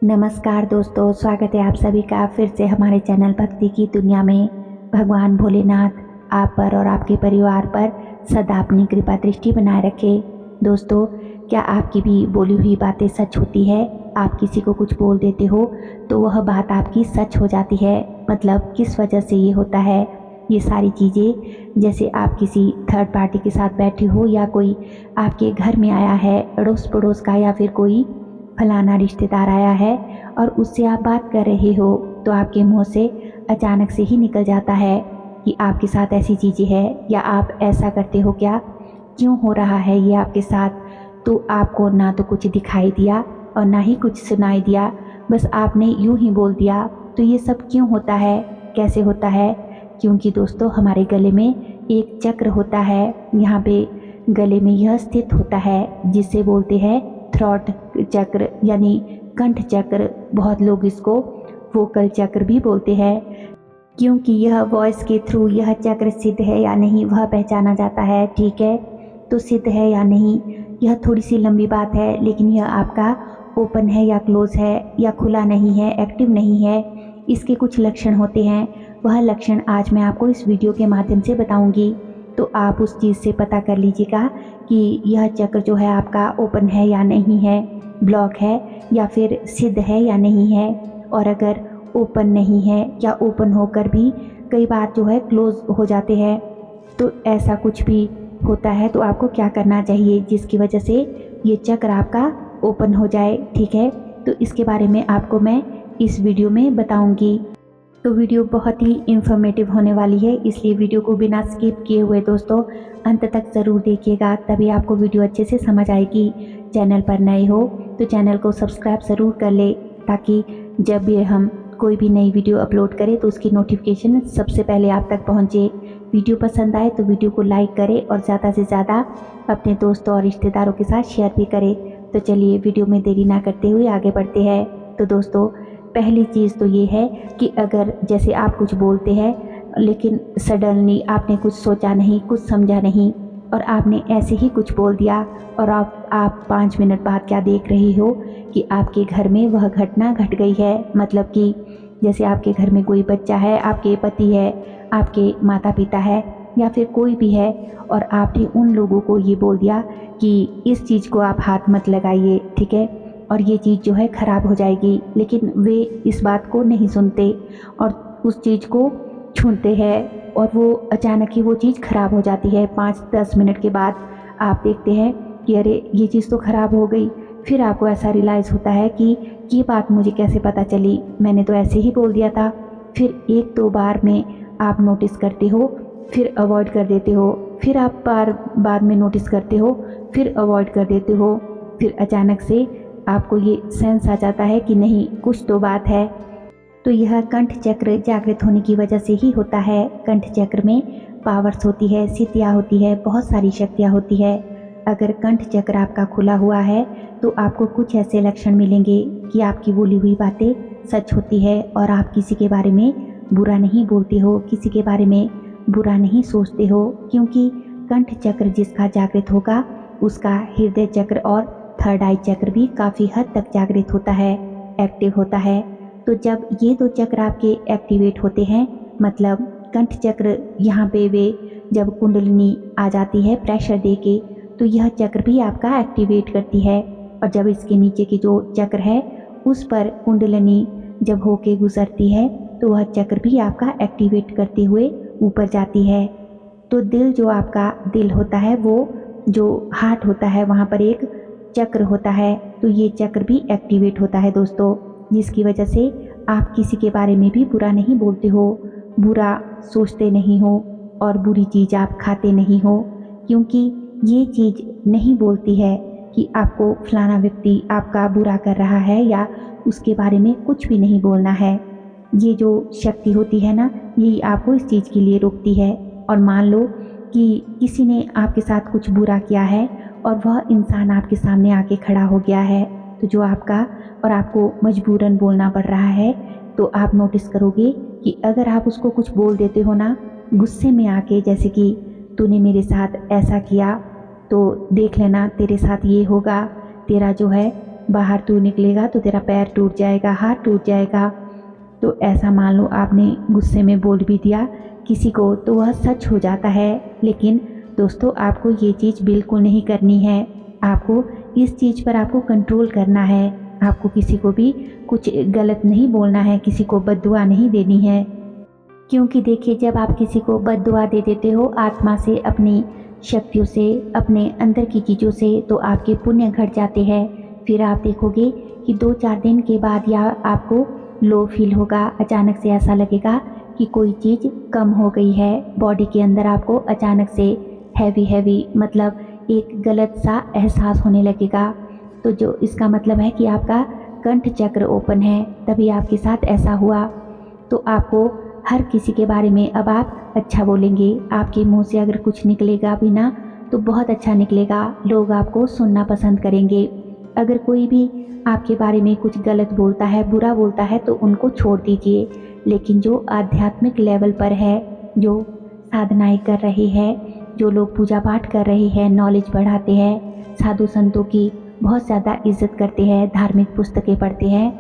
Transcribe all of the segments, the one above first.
नमस्कार दोस्तों, स्वागत है आप सभी का फिर से हमारे चैनल भक्ति की दुनिया में। भगवान भोलेनाथ आप पर और आपके परिवार पर सदा अपनी कृपा दृष्टि बनाए रखे। दोस्तों, क्या आपकी भी बोली हुई बातें सच होती है? आप किसी को कुछ बोल देते हो तो वह बात आपकी सच हो जाती है। मतलब किस वजह से ये होता है? ये सारी चीज़ें, जैसे आप किसी थर्ड पार्टी के साथ बैठे हो या कोई आपके घर में आया है अड़ोस पड़ोस का, या फिर कोई फलाना रिश्तेदार आया है और उससे आप बात कर रहे हो तो आपके मुंह से अचानक से ही निकल जाता है कि आपके साथ ऐसी चीज़ें हैं या आप ऐसा करते हो क्या, क्यों हो रहा है ये आपके साथ। तो आपको ना तो कुछ दिखाई दिया और ना ही कुछ सुनाई दिया, बस आपने यूं ही बोल दिया। तो ये सब क्यों होता है, कैसे होता है? क्योंकि दोस्तों, हमारे गले में एक चक्र होता है। यहाँ पे गले में यह स्थित होता है जिसे बोलते हैं थ्रॉट चक्र, यानी कंठ चक्र। बहुत लोग इसको वोकल चक्र भी बोलते हैं, क्योंकि यह वॉइस के थ्रू यह चक्र सिद्ध है या नहीं वह पहचाना जाता है। ठीक है, तो सिद्ध है या नहीं यह थोड़ी सी लंबी बात है, लेकिन यह आपका ओपन है या क्लोज है या खुला नहीं है, एक्टिव नहीं है, इसके कुछ लक्षण होते हैं। वह लक्षण आज मैं आपको इस वीडियो के माध्यम से बताऊंगी। तो आप उस चीज़ से पता कर लीजिएगा कि यह चक्र जो है आपका ओपन है या नहीं है, ब्लॉक है या फिर सिद्ध है या नहीं है। और अगर ओपन नहीं है या ओपन होकर भी कई बार जो है क्लोज हो जाते हैं, तो ऐसा कुछ भी होता है तो आपको क्या करना चाहिए जिसकी वजह से ये चक्र आपका ओपन हो जाए। ठीक है, तो इसके बारे में आपको मैं इस वीडियो में बताऊंगी। तो वीडियो बहुत ही इंफॉर्मेटिव होने वाली है, इसलिए वीडियो को बिना स्किप किए हुए दोस्तों अंत तक ज़रूर देखिएगा, तभी आपको वीडियो अच्छे से समझ आएगी। चैनल पर नए हो तो चैनल को सब्सक्राइब ज़रूर कर ले, ताकि जब भी हम कोई भी नई वीडियो अपलोड करें तो उसकी नोटिफिकेशन सबसे पहले आप तक पहुंचे। वीडियो पसंद आए तो वीडियो को लाइक करें और ज़्यादा से ज़्यादा अपने दोस्तों और रिश्तेदारों के साथ शेयर भी करें। तो चलिए वीडियो में देरी ना करते हुए आगे बढ़ते हैं। तो दोस्तों, पहली चीज़ तो ये है कि अगर जैसे आप कुछ बोलते हैं लेकिन सडनली आपने कुछ सोचा नहीं, कुछ समझा नहीं और आपने ऐसे ही कुछ बोल दिया, और आप 5 मिनट बाद क्या देख रही हो कि आपके घर में वह घटना घट गई है। मतलब कि जैसे आपके घर में कोई बच्चा है, आपके पति है, आपके माता पिता है या फिर कोई भी है, और आपने उन लोगों को ये बोल दिया कि इस चीज़ को आप हाथ मत लगाइए, ठीक है, और ये चीज़ जो है ख़राब हो जाएगी। लेकिन वे इस बात को नहीं सुनते और उस चीज़ को छूते हैं और वो अचानक ही वो चीज़ ख़राब हो जाती है। 5-10 मिनट के बाद आप देखते हैं कि अरे ये चीज़ तो ख़राब हो गई। फिर आपको ऐसा रियलाइज़ होता है कि ये बात मुझे कैसे पता चली, मैंने तो ऐसे ही बोल दिया था। फिर 1-2 बार में आप नोटिस करते हो, फिर अवॉइड कर देते हो, फिर आप बाद में नोटिस करते हो, फिर अवॉइड कर देते हो। फिर अचानक से आपको ये सेंस आ जाता है कि नहीं, कुछ तो बात है। तो यह कंठ चक्र जागृत होने की वजह से ही होता है। कंठ चक्र में पावर्स होती है, सिद्धियाँ होती है, बहुत सारी शक्तियाँ होती है। अगर कंठ चक्र आपका खुला हुआ है तो आपको कुछ ऐसे लक्षण मिलेंगे कि आपकी बोली हुई बातें सच होती है और आप किसी के बारे में बुरा नहीं बोलते हो, किसी के बारे में बुरा नहीं सोचते हो, क्योंकि कंठ चक्र जिसका जागृत होगा उसका हृदय चक्र और थर्ड आई चक्र भी काफ़ी हद तक जागृत होता है, एक्टिव होता है। तो जब ये 2 चक्र आपके एक्टिवेट होते हैं, मतलब कंठ चक्र यहाँ पे वे जब कुंडलिनी आ जाती है प्रेशर दे के, तो यह चक्र भी आपका एक्टिवेट करती है। और जब इसके नीचे की जो चक्र है उस पर कुंडलिनी जब होके गुजरती है तो वह चक्र भी आपका एक्टिवेट करते हुए ऊपर जाती है। तो दिल जो आपका दिल होता है, वो जो हार्ट होता है, वहाँ पर एक चक्र होता है, तो ये चक्र भी एक्टिवेट होता है दोस्तों, जिसकी वजह से आप किसी के बारे में भी बुरा नहीं बोलते हो, बुरा सोचते नहीं हो और बुरी चीज़ आप खाते नहीं हो, क्योंकि ये चीज़ नहीं बोलती है कि आपको फलाना व्यक्ति आपका बुरा कर रहा है या उसके बारे में कुछ भी नहीं बोलना है। ये जो शक्ति होती है ना, यही आपको इस चीज़ के लिए रोकती है। और मान लो कि किसी ने आपके साथ कुछ बुरा किया है और वह इंसान आपके सामने आके खड़ा हो गया है, तो जो आपका और आपको मजबूरन बोलना पड़ रहा है, तो आप नोटिस करोगे कि अगर आप उसको कुछ बोल देते हो ना गुस्से में आके, जैसे कि तूने मेरे साथ ऐसा किया तो देख लेना तेरे साथ ये होगा, तेरा जो है बाहर तू निकलेगा तो तेरा पैर टूट जाएगा, हाथ टूट जाएगा। तो ऐसा मान लो आपने गुस्से में बोल भी दिया किसी को तो वह सच हो जाता है। लेकिन दोस्तों आपको ये चीज़ बिल्कुल नहीं करनी है। आपको इस चीज़ पर आपको कंट्रोल करना है। आपको किसी को भी कुछ गलत नहीं बोलना है, किसी को बद्दुआ नहीं देनी है। क्योंकि देखिए जब आप किसी को बद्दुआ दे देते हो आत्मा से, अपनी शक्तियों से, अपने अंदर की चीज़ों से, तो आपके पुण्य घट जाते हैं। फिर आप देखोगे कि 2-4 दिन के बाद या आपको लो फील होगा, अचानक से ऐसा लगेगा कि कोई चीज़ कम हो गई है बॉडी के अंदर। आपको अचानक से हैवी मतलब एक गलत सा एहसास होने लगेगा। तो जो इसका मतलब है कि आपका कंठ चक्र ओपन है, तभी आपके साथ ऐसा हुआ। तो आपको हर किसी के बारे में अब आप अच्छा बोलेंगे। आपके मुंह से अगर कुछ निकलेगा भी ना तो बहुत अच्छा निकलेगा, लोग आपको सुनना पसंद करेंगे। अगर कोई भी आपके बारे में कुछ गलत बोलता है, बुरा बोलता है, तो उनको छोड़ दीजिए। लेकिन जो आध्यात्मिक लेवल पर है, जो साधनाएं कर रहे हैं, जो लोग पूजा पाठ कर रहे हैं, नॉलेज बढ़ाते हैं, साधु संतों की बहुत ज़्यादा इज्जत करते हैं, धार्मिक पुस्तकें पढ़ते हैं,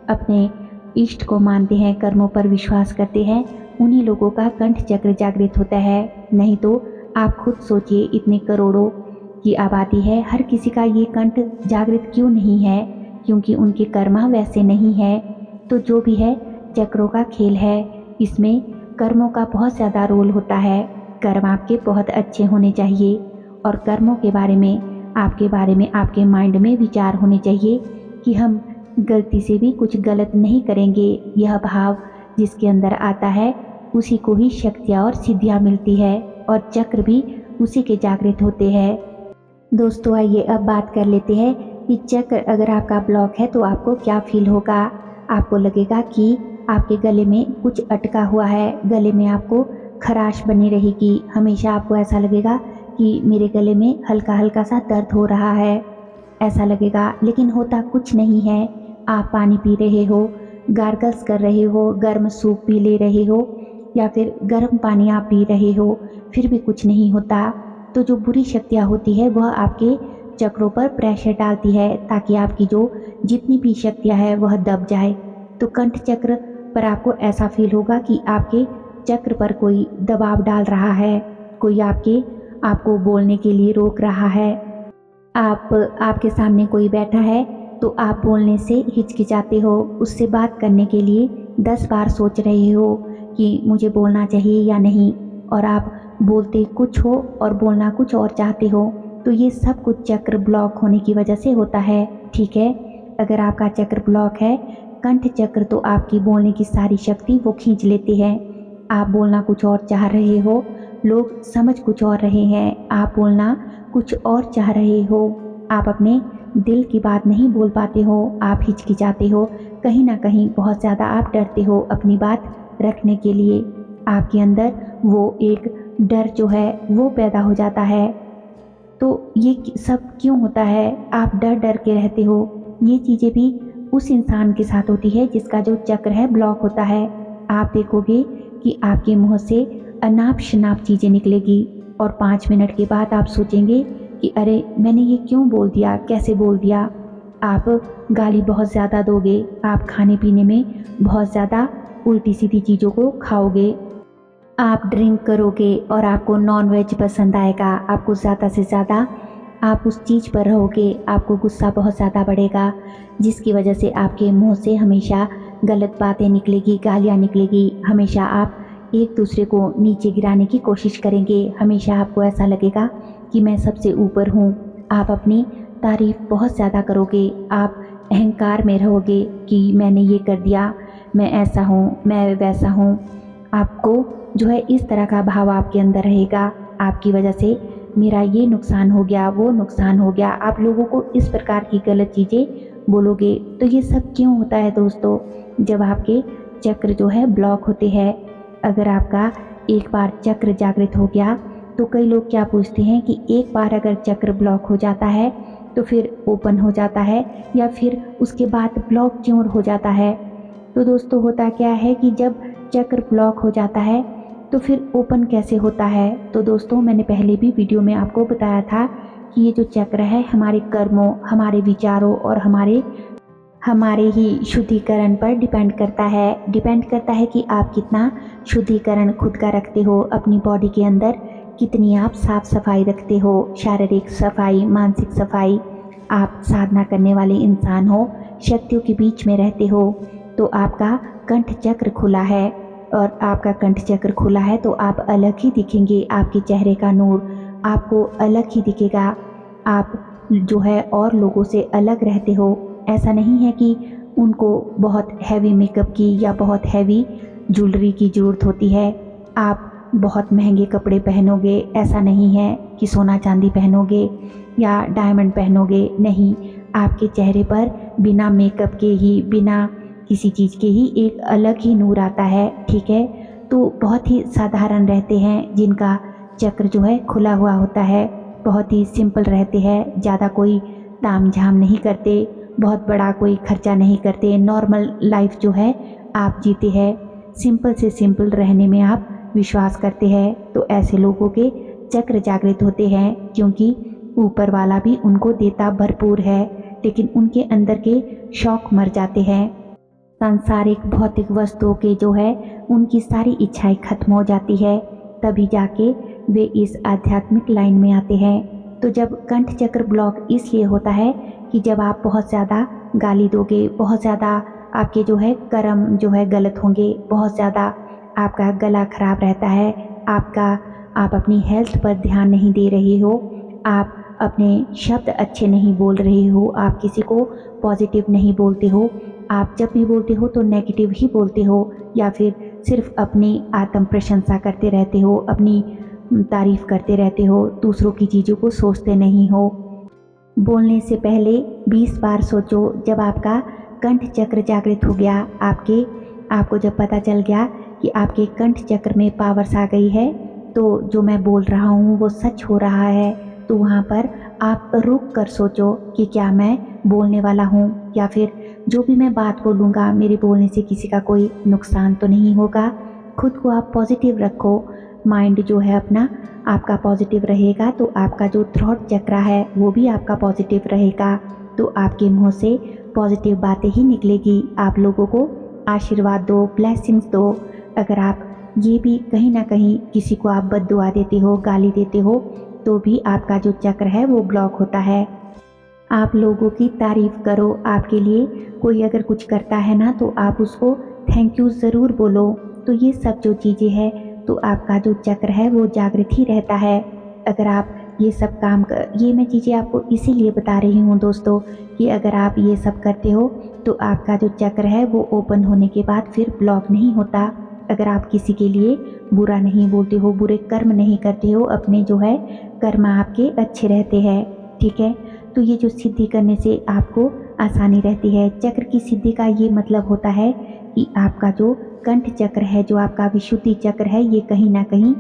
अपने इष्ट को मानते हैं, कर्मों पर विश्वास करते हैं, उन्हीं लोगों का कंठ चक्र जागृत होता है। नहीं तो आप खुद सोचिए, इतने करोड़ों की आबादी है, हर किसी का ये कंठ जागृत क्यों नहीं है? क्योंकि उनके कर्मा वैसे नहीं है। तो जो भी है चक्रों का खेल है, इसमें कर्मों का बहुत ज़्यादा रोल होता है। कर्म आपके बहुत अच्छे होने चाहिए और कर्मों के बारे में आपके माइंड में विचार होने चाहिए कि हम गलती से भी कुछ गलत नहीं करेंगे। यह भाव जिसके अंदर आता है उसी को ही शक्तियाँ और सिद्धियाँ मिलती है और चक्र भी उसी के जागृत होते हैं। दोस्तों आइए अब बात कर लेते हैं कि चक्र अगर आपका ब्लॉक है तो आपको क्या फील होगा। आपको लगेगा कि आपके गले में कुछ अटका हुआ है, गले में आपको खराश बनी रहेगी, हमेशा आपको ऐसा लगेगा कि मेरे गले में हल्का हल्का सा दर्द हो रहा है, ऐसा लगेगा। लेकिन होता कुछ नहीं है। आप पानी पी रहे हो, गार्गल्स कर रहे हो, गर्म सूप पी ले रहे हो या फिर गर्म पानी आप पी रहे हो, फिर भी कुछ नहीं होता। तो जो बुरी शक्तियाँ होती है वह आपके चक्रों पर प्रेशर डालती है ताकि आपकी जो जितनी भी शक्तियाँ है वह दब जाए। तो कंठ चक्र पर आपको ऐसा फील होगा कि आपके चक्र पर कोई दबाव डाल रहा है, कोई आपको बोलने के लिए रोक रहा है। आपके सामने कोई बैठा है तो आप बोलने से हिचकिचाते हो, उससे बात करने के लिए 10 बार सोच रहे हो कि मुझे बोलना चाहिए या नहीं, और आप बोलते कुछ हो और बोलना कुछ और चाहते हो। तो ये सब कुछ चक्र ब्लॉक होने की वजह से होता है। ठीक है, अगर आपका चक्र ब्लॉक है, कंठ चक्र, तो आपकी बोलने की सारी शक्ति वो खींच लेते हैं। आप बोलना कुछ और चाह रहे हो, लोग समझ कुछ और रहे हैं, आप बोलना कुछ और चाह रहे हो, आप अपने दिल की बात नहीं बोल पाते हो, आप हिचकिचाते हो, कहीं ना कहीं बहुत ज़्यादा आप डरते हो अपनी बात रखने के लिए। आपके अंदर वो एक डर जो है वो पैदा हो जाता है। तो ये सब क्यों होता है? आप डर डर के रहते हो। ये चीज़ें भी उस इंसान के साथ होती है जिसका जो चक्र है ब्लॉक होता है। आप देखोगे कि आपके मुंह से अनाप शनाप चीज़ें निकलेगी और 5 मिनट के बाद आप सोचेंगे कि अरे मैंने ये क्यों बोल दिया, कैसे बोल दिया। आप गाली बहुत ज़्यादा दोगे, आप खाने पीने में बहुत ज़्यादा उल्टी सीधी चीज़ों को खाओगे, आप ड्रिंक करोगे और आपको नॉनवेज पसंद आएगा, आपको ज़्यादा से ज़्यादा आप उस चीज़ पर रहोगे, आपको गुस्सा बहुत ज़्यादा बढ़ेगा, जिसकी वजह से आपके मुंह से हमेशा गलत बातें निकलेगी, गालियाँ निकलेगी। हमेशा आप एक दूसरे को नीचे गिराने की कोशिश करेंगे, हमेशा आपको ऐसा लगेगा कि मैं सबसे ऊपर हूँ। आप अपनी तारीफ़ बहुत ज़्यादा करोगे, आप अहंकार में रहोगे कि मैंने ये कर दिया, मैं ऐसा हूँ, मैं वैसा हूँ। आपको जो है इस तरह का भाव आपके अंदर रहेगा। आपकी वजह से मेरा ये नुकसान हो गया, वो नुकसान हो गया, आप लोगों को इस प्रकार की गलत चीज़ें बोलोगे। तो ये सब क्यों होता है दोस्तों? जब आपके चक्र जो है ब्लॉक होते हैं। अगर आपका एक बार चक्र जागृत हो गया तो कई लोग क्या पूछते हैं कि एक बार अगर चक्र ब्लॉक हो जाता है तो फिर ओपन हो जाता है या फिर उसके बाद ब्लॉक क्यों हो जाता है? तो दोस्तों होता क्या है कि जब चक्र ब्लॉक हो जाता है तो फिर ओपन कैसे होता है? तो दोस्तों मैंने पहले भी वीडियो में आपको बताया था कि ये जो चक्र है हमारे कर्मों, हमारे विचारों और हमारे ही शुद्धिकरण पर डिपेंड करता है कि आप कितना शुद्धिकरण खुद का रखते हो, अपनी बॉडी के अंदर कितनी आप साफ सफाई रखते हो, शारीरिक सफाई, मानसिक सफाई। आप साधना करने वाले इंसान हो, शक्तियों के बीच में रहते हो, तो आपका कंठ चक्र खुला है, और आपका कंठ चक्र खुला है तो आप अलग ही दिखेंगे। आपके चेहरे का नूर आपको अलग ही दिखेगा। आप जो है और लोगों से अलग रहते हो। ऐसा नहीं है कि उनको बहुत हैवी मेकअप की या बहुत हैवी ज्वेलरी की ज़रूरत होती है। आप बहुत महंगे कपड़े पहनोगे, ऐसा नहीं है कि सोना चांदी पहनोगे या डायमंड पहनोगे, नहीं। आपके चेहरे पर बिना मेकअप के ही, बिना किसी चीज़ के ही एक अलग ही नूर आता है, ठीक है। तो बहुत ही साधारण रहते हैं जिनका चक्र जो है खुला हुआ होता है, बहुत ही सिंपल रहते हैं, ज़्यादा कोई ताम झाम नहीं करते, बहुत बड़ा कोई खर्चा नहीं करते, नॉर्मल लाइफ जो है आप जीते हैं, सिंपल से सिंपल रहने में आप विश्वास करते हैं। तो ऐसे लोगों के चक्र जागृत होते हैं, क्योंकि ऊपर वाला भी उनको देता भरपूर है, लेकिन उनके अंदर के शौक मर जाते हैं। सांसारिक भौतिक वस्तुओं के जो है उनकी सारी इच्छाएं खत्म हो जाती है, तभी जाके वे इस आध्यात्मिक लाइन में आते हैं। तो जब कंठ चक्र ब्लॉक इसलिए होता है कि जब आप बहुत ज़्यादा गाली दोगे, बहुत ज़्यादा आपके जो है कर्म जो है गलत होंगे, बहुत ज़्यादा आपका गला खराब रहता है, आप अपनी हेल्थ पर ध्यान नहीं दे रहे हो, आप अपने शब्द अच्छे नहीं बोल रहे हो, आप किसी को पॉजिटिव नहीं बोलते हो, आप जब भी बोलते हो तो नेगेटिव ही बोलते हो, या फिर सिर्फ अपनी आत्म प्रशंसा करते रहते हो, अपनी तारीफ करते रहते हो, दूसरों की चीज़ों को सोचते नहीं हो। बोलने से पहले 20 बार सोचो। जब आपका कंठ चक्र जागृत हो गया, आपको जब पता चल गया कि आपके कंठ चक्र में पावर्स आ गई है, तो जो मैं बोल रहा हूँ वो सच हो रहा है, तो वहाँ पर आप रुक कर सोचो कि क्या मैं बोलने वाला हूँ, या फिर जो भी मैं बात बोलूँगा मेरे बोलने से किसी का कोई नुकसान तो नहीं होगा। खुद को आप पॉजिटिव रखो, माइंड जो है अपना आपका पॉजिटिव रहेगा, तो आपका जो थ्रोट चक्र है वो भी आपका पॉजिटिव रहेगा, तो आपके मुंह से पॉजिटिव बातें ही निकलेगी। आप लोगों को आशीर्वाद दो, ब्लेसिंग्स दो। अगर आप ये भी कहीं ना कहीं किसी को आप बद्दुआ देते हो, गाली देते हो, तो भी आपका जो चक्र है वो ब्लॉक होता है। आप लोगों की तारीफ करो, आपके लिए कोई अगर कुछ करता है ना तो आप उसको थैंक यू ज़रूर बोलो। तो ये सब जो चीज़ें हैं, तो आपका जो चक्र है वो जागृत ही रहता है। अगर आप ये सब काम ये मैं चीज़ें आपको इसीलिए बता रही हूँ दोस्तों, कि अगर आप ये सब करते हो तो आपका जो चक्र है वो ओपन होने के बाद फिर ब्लॉक नहीं होता। अगर आप किसी के लिए बुरा नहीं बोलते हो, बुरे कर्म नहीं करते हो, अपने जो है कर्म आपके अच्छे रहते हैं, ठीक है। तो ये जो सिद्धि करने से आपको आसानी रहती है। चक्र की सिद्धि का ये मतलब होता है कि आपका जो कंठ चक्र है, जो आपका विशुद्धि चक्र है, ये कहीं ना कहीं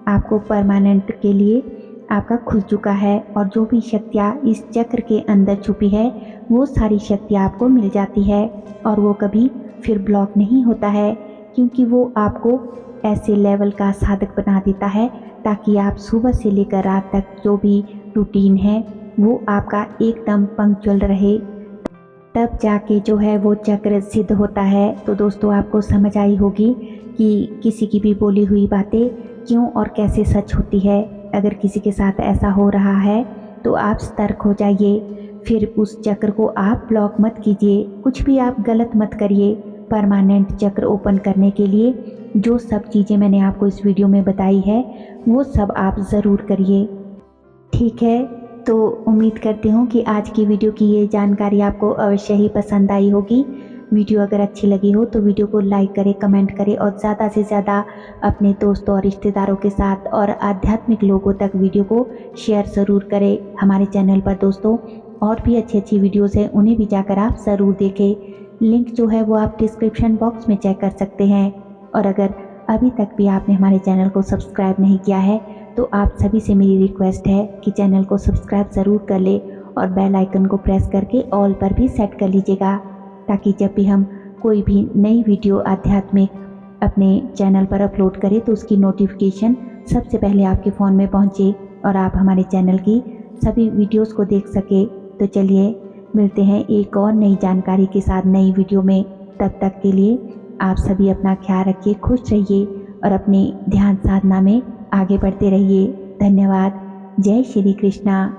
आपको परमानेंट के लिए आपका खुल चुका है, और जो भी शक्तियाँ इस चक्र के अंदर छुपी है वो सारी शक्तियाँ आपको मिल जाती है, और वो कभी फिर ब्लॉक नहीं होता है, क्योंकि वो आपको ऐसे लेवल का साधक बना देता है ताकि आप सुबह से लेकर रात तक जो भी रूटीन है वो आपका एकदम पंक्चुअल रहे, तब जाके जो है वो चक्र सिद्ध होता है। तो दोस्तों आपको समझ आई होगी कि किसी की भी बोली हुई बातें क्यों और कैसे सच होती है। अगर किसी के साथ ऐसा हो रहा है तो आप सतर्क हो जाइए, फिर उस चक्र को आप ब्लॉक मत कीजिए, कुछ भी आप गलत मत करिए। परमानेंट चक्र ओपन करने के लिए जो सब चीज़ें मैंने आपको इस वीडियो में बताई है वो सब आप ज़रूर करिए, ठीक है। तो उम्मीद करती हूँ कि आज की वीडियो की ये जानकारी आपको अवश्य ही पसंद आई होगी। वीडियो अगर अच्छी लगी हो तो वीडियो को लाइक करें, कमेंट करें, और ज़्यादा से ज़्यादा अपने दोस्तों और रिश्तेदारों के साथ और आध्यात्मिक लोगों तक वीडियो को शेयर ज़रूर करें। हमारे चैनल पर दोस्तों और भी अच्छी अच्छी वीडियोज़ हैं, उन्हें भी जाकर आप ज़रूर देखें। लिंक जो है वो आप डिस्क्रिप्शन बॉक्स में चेक कर सकते हैं। और अगर अभी तक भी आपने हमारे चैनल को सब्सक्राइब नहीं किया है तो आप सभी से मेरी रिक्वेस्ट है कि चैनल को सब्सक्राइब ज़रूर कर ले, और बेल आइकन को प्रेस करके ऑल पर भी सेट कर लीजिएगा, ताकि जब भी हम कोई भी नई वीडियो आध्यात्मिक अपने चैनल पर अपलोड करें तो उसकी नोटिफिकेशन सबसे पहले आपके फ़ोन में पहुंचे और आप हमारे चैनल की सभी वीडियोस को देख सके। तो चलिए मिलते हैं एक और नई जानकारी के साथ नई वीडियो में। तब तक के लिए आप सभी अपना ख्याल रखिए, खुश रहिए और अपने ध्यान साधना में आगे बढ़ते रहिए। धन्यवाद। जय श्री कृष्णा।